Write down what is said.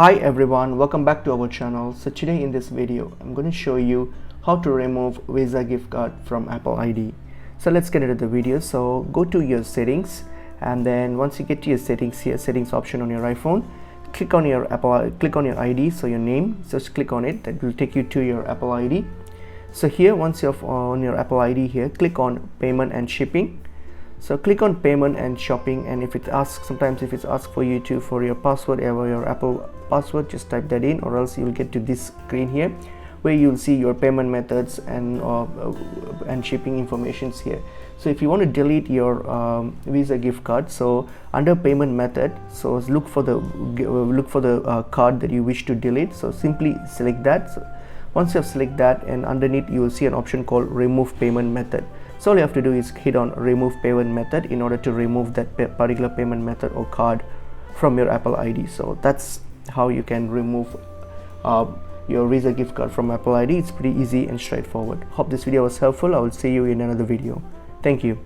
Hi everyone, welcome back to our channel. So today in this video I'm going to show you how to remove Visa gift card from Apple ID. So let's get into the video. So go to your settings, and then once you get to your settings here, settings option on your iPhone, click on your ID, so your name, just click on it. That will take you to your Apple ID. So here, once you're on your Apple ID here, click on payment and shipping. So click on payment and shopping, and if it asks, sometimes if it's asked for you to for your password or your Apple password, just type that in, or else you'll get to this screen here where you'll see your payment methods and shipping informations here. So if you want to delete your Visa gift card, so under payment method, so look for the card that you wish to delete. So simply select that. So once you have selected that, and underneath you will see an option called remove payment method. So all you have to do is hit on remove payment method in order to remove that particular payment method or card from your Apple ID. So that's how you can remove your Visa gift card from Apple ID. It's pretty easy and straightforward. Hope this video was helpful. I will see you in another video. Thank you.